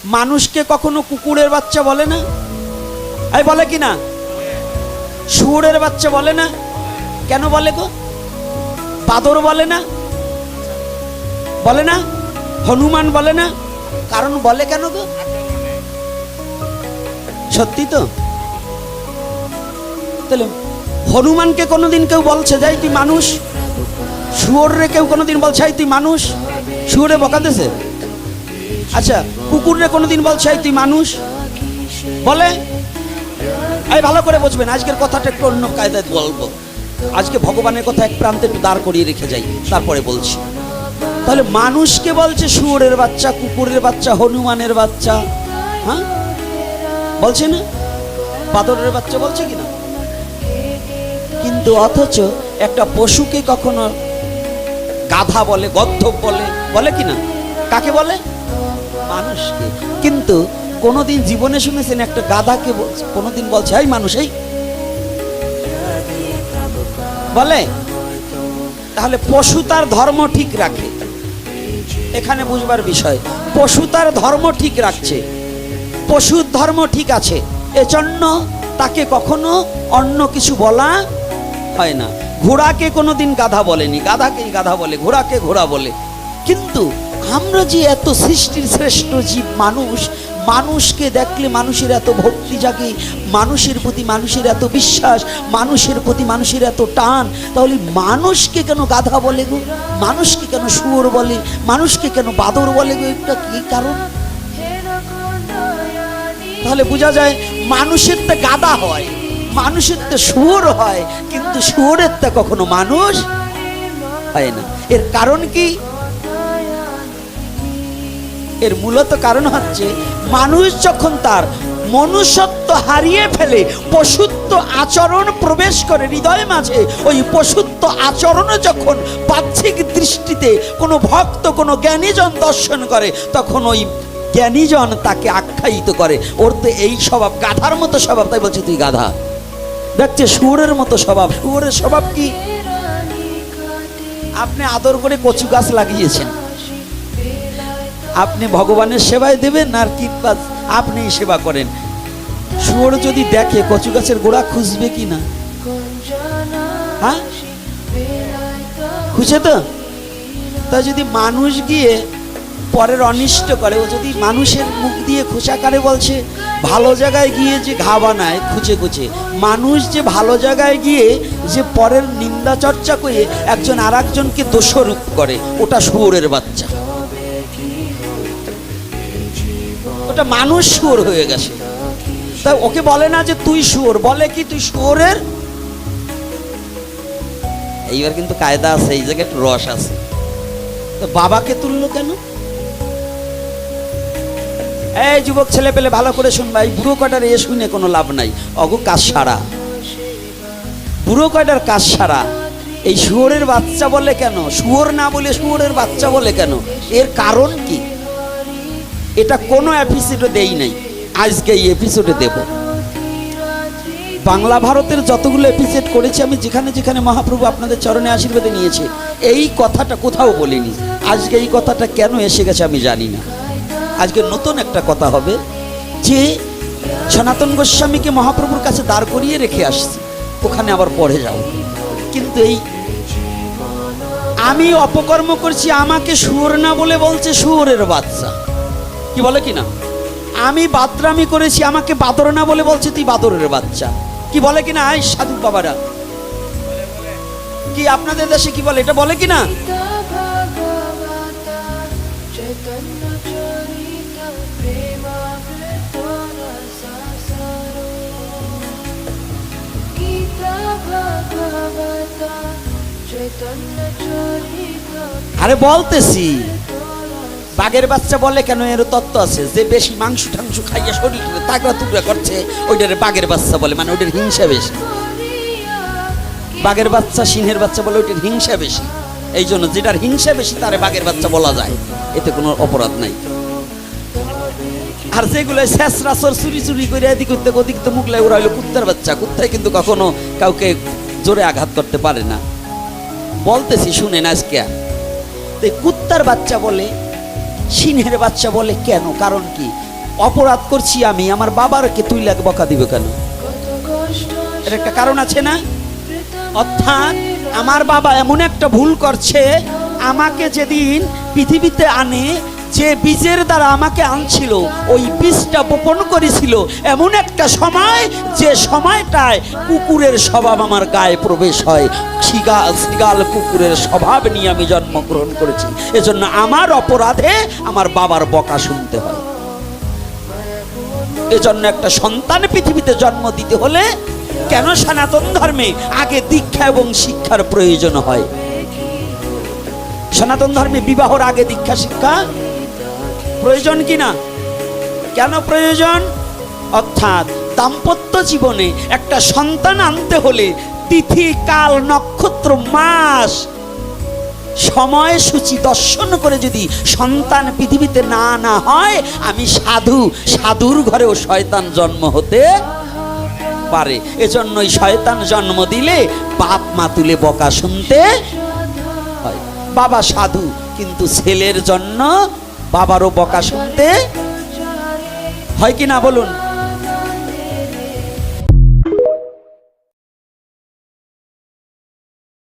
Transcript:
মানুষকে কখনো কুকুরের বাচ্চা বলে না? এই বলে কি না? শুয়োরের বাচ্চা বলে না? কেন বলে গো? বাদর বলে না? বলে না? হনুমান বলে না? কারণ বলে কেন গো? সত্যি তো? তাহলে হনুমানকে কোনোদিন কেউ বলছে যাই তুই মানুষ? শুয়োরে কেউ কোনোদিন বলছে তুই মানুষ? শুয়োরে বকা দিয়েছে? আচ্ছা, কুকুরে কোনোদিন বলছে তুই মানুষ? বলে? এই ভালো করে বুঝবেন, আজকের কথাটা একটু অন্য কায়দায় বলবো। আজকে ভগবানের কথা এক প্রান্তে একটু দাঁড় করিয়ে রেখে যাই, তারপরে বলছি। তাহলে মানুষকে বলছে শুয়োরের বাচ্চা, কুকুরের বাচ্চা, হনুমানের বাচ্চা, হ্যাঁ বলছে না? বাদরের বাচ্চা বলছে কিনা? কিন্তু অথচ একটা পশুকে কখনো গাধা বলে, গদ্ধব বলে, বলে কিনা? কাকে বলে? মানুষকে। কিন্তু কোনোদিন জীবনে শুনেছেন একটা গাধাকে কোনোদিন বলছে এই মানুষ? এই বলে? তাহলে পশু তার ধর্ম ঠিক রাখে, এখানে বুঝবার বিষয়। পশু তার ধর্ম ঠিক রাখছে, পশুর ধর্ম ঠিক আছে, এজন্য তাকে কখনো অন্য কিছু বলা হয় না। ঘোড়াকে কোনোদিন গাধা বলেনি, গাধাকেই গাধা বলে, ঘোড়াকে ঘোড়া বলে। কিন্তু আমরা যে এত সৃষ্টির শ্রেষ্ঠ জীব মানুষ, মানুষকে দেখলে মানুষের এত ভক্তি জাগে, মানুষের প্রতি মানুষের এত বিশ্বাস, মানুষের প্রতি মানুষের এত টান, তাহলে মানুষকে কেন গাধা বলে গো? মানুষকে কেন শুয়োর বলে? মানুষকে কেন বাদর বলে গো? এটা কি কারণ? তাহলে বোঝা যায় মানুষের তো গাধা হয়, মানুষের তো শুয়োর হয়, কিন্তু শুয়োরের তো কখনো মানুষ হয় না। এর কারণ কি? এর মূলত কারণ হচ্ছে মানুষ যখন তার মনুষ্যত্ব হারিয়ে ফেলে, পশুত্ব আচরণ প্রবেশ করে হৃদয় মাঝে, ওই পশুত্ব আচরণে যখন বাহ্যিক দৃষ্টিতে কোনো ভক্ত, কোনো জ্ঞানীজন দর্শন করে, তখন ওই জ্ঞানীজন তাকে আখ্যায়িত করে ওর তো এই স্বভাব, গাধার মতো স্বভাব, তাই বলছে তুই গাধা। দেখছে শুয়োরের মতো স্বভাব। শুয়োরের স্বভাব কি? আপনি আদর করে কচু গাছ লাগিয়েছেন, আপনি ভগবানের সেবায় দেবেন আর কিংবা আপনি সেবা করেন। শুয়োর যদি দেখে কচু গাছের গোড়া খুঁজবে কি না? হ্যাঁ, খুঁজে তো। তাই যদি মানুষ গিয়ে পরের অনিষ্ট করে, ও যদি মানুষের মুখ দিয়ে খোঁচাকারে বলছে, ভালো জায়গায় গিয়ে যে ঘা বানায় খুঁজে খুঁজে, মানুষ যে ভালো জায়গায় গিয়ে যে পরের নিন্দা চর্চা করে একজন আর একজনকে দোষারোপ করে, ওটা শুয়োরের বাচ্চা, ওটা মানুষ শুয়োর হয়ে গেছে। তাই ওকে বলে না যে তুই শুয়োর, বলে কি তুই শুয়োরের। এইবার কিন্তু কায়দা আছে, এই জায়গায় একটু রস আছে। তো বাবাকে তুললো কেন? এই যুবক ছেলে পেলে ভালো করে শুনবা, এই বুড়ো কয়টার এ শুনে কোনো লাভ নাই। অগো কাজ সারা, বুড়ো কয়টার কাজ সারা। এই শুয়োরের বাচ্চা বলে কেন? শুয়োর না বলে শুয়োরের বাচ্চা বলে কেন? এর কারণ কি? এটা কোনো এপিসোডে দেই নাই, আজকে এই এপিসোডে দেব। বাংলা ভারতের যতগুলো এপিসোড করেছি আমি, যেখানে যেখানে মহাপ্রভু আপনাদের চরণে আশীর্বাদে নিয়েছে, এই কথাটা কোথাও বলিনি। আজকে এই কথাটা কেন এসে গেছে আমি জানি না। আজকে নতুন একটা কথা হবে যে সনাতন গোস্বামীকে মহাপ্রভুর কাছে দাঁড় করিয়ে রেখে আসছি, ওখানে আবার পড়ে যাও। কিন্তু এই আমি অপকর্ম করছি, আমাকে শুয়োর না বলে বলছে শুয়োরের বাচ্চা, কি বলে কিনা? আমি বাদরামি করেছি, আমাকে বাদর না বলে বলছে তুই বাদরের বাচ্চা, কি বলে কিনা? এই সাধু বাবারা কি আপনাদের দেশে কি বলে? এটা বলে কিনা? আরে বলতেছি, বাঘের বাচ্চা বলে কেন? এর তত্ত্ব আছে যে বেশি মাংস টাংস খাইয়া শরীর তাগড়া টুকরা করছে, ওইটারে বাঘের বাচ্চা বলে, মানে ওইটার হিংসা বেশি। বাঘের বাচ্চা সিংহের বাচ্চা বলে ওইটার হিংসা বেশি, এই জন্য যেটার হিংসা বেশি তারে বাঘের বাচ্চা বলা যায়, এতে কোনো অপরাধ নাই। আর যেগুলো শেষরাসর চুরি চুরি করে এদিক ওদিক তো মুখ লাগে, ওরা হলো কুত্তার বাচ্চা। কুত্তায় কিন্তু কখনো কাউকে জোরে আঘাত করতে পারে না। বলতেছি শুনেন আজকে, কুত্তার বাচ্চা বলে, সিংহের বাচ্চা বলে কেন? কারণ কি? অপরাধ করছি আমি, আমার বাবারকে তুই লাগে বকা দিবে কেন? এর একটা কারণ আছে না? অর্থাৎ আমার বাবা এমন একটা ভুল করছে, আমাকে যেদিন পৃথিবীতে আনে, যে বীজের দ্বারা আমাকে আনছিল, ওই বীজটা বপন করেছিল এমন একটা সময়, যে সময়টায় কুকুরের স্বভাব আমার গায়ে প্রবেশ হয়। শৃগাল কুকুরের স্বভাব নিয়ে আমি জন্মগ্রহণ করেছি, এজন্য আমার অপরাধে আমার বাবার বকা শুনতে হয়। এজন্য একটা সন্তান পৃথিবীতে জন্ম দিতে হলে কেন সনাতন ধর্মে আগে দীক্ষা এবং শিক্ষার প্রয়োজন হয়? সনাতন ধর্মে বিবাহর আগে দীক্ষা শিক্ষা প্রয়োজন কিনা? কেন প্রয়োজন? অর্থাৎ দাম্পত্য জীবনে একটা সন্তান আনতে হলে তিথি, কাল, নক্ষত্র, মাস, সময়সূচি দর্শন করে যদি সন্তান পৃথিবীতে না আনা হয়, আমি সাধুর ঘরেও শয়তান জন্ম হতে পারে। এজন্যই শয়তান জন্ম দিলে বাপ মা তুলে বকা শুনতে হয়। বাবা সাধু, কিন্তু ছেলের জন্য বাবারও বকা শুনতে হয় কি না বলুন?